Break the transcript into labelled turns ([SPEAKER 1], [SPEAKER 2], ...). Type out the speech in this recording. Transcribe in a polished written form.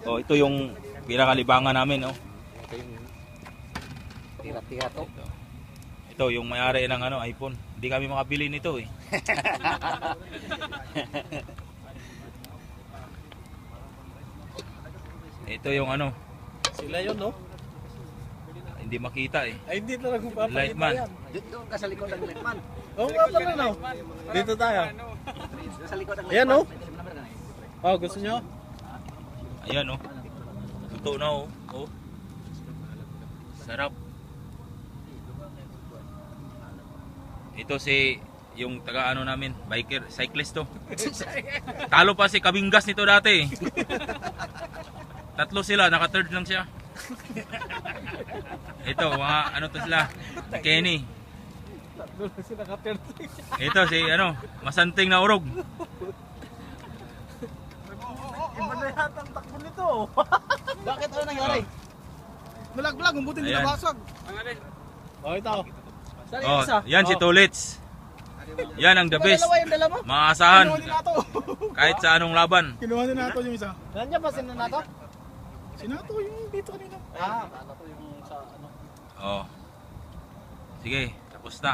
[SPEAKER 1] Oh, ito yung pinakalibangan namin, oh.
[SPEAKER 2] Ito yung tira-tira to.
[SPEAKER 1] Ito yung may-ari ng ano, iPhone. Hindi kami makabili nito eh. Ito yung ano,
[SPEAKER 3] Sila yun, no?
[SPEAKER 1] hindi makita eh.
[SPEAKER 3] Ay, hindi talaga papakita
[SPEAKER 1] Lightman.
[SPEAKER 3] yan.
[SPEAKER 2] Doon ka sa likod ng Lightman.
[SPEAKER 3] Oo nga pala, no? Dito tayo.
[SPEAKER 2] Sa likod ng
[SPEAKER 3] Ayan, no?
[SPEAKER 2] Lightman.
[SPEAKER 3] Oh, gusto nyo?
[SPEAKER 1] Ayan oh. Luto na oh. Oh. Sarap. Ito si yung taga ano namin, biker, cyclist to. Talo pa si Kabingas nito dati. Tatlo sila, naka-third lang siya. Ito, mga ano to sila, Kenny.
[SPEAKER 3] Doon na sila ka-30.
[SPEAKER 1] Ito si ano, masanting na urog.
[SPEAKER 3] Iba na yata ang takbo nito.
[SPEAKER 2] Bakit ano nangyari?
[SPEAKER 3] Malag-lag, ang buti
[SPEAKER 1] Ayan.
[SPEAKER 3] nabasag. Oh, ito. Saan yung
[SPEAKER 1] Oh,
[SPEAKER 3] isa?
[SPEAKER 1] yan si Tulits. Yan ang the best.
[SPEAKER 3] Dalawa yung dala mo?
[SPEAKER 1] Maasahan
[SPEAKER 3] Kinuha din nato.
[SPEAKER 1] kahit sa anong laban.
[SPEAKER 3] Kinuha din nato yung isa. Nandiyan ba sinato? Sinato yung dito kanina. Ah, ano to yung sa ano?
[SPEAKER 1] Oh. Sige, tapos na.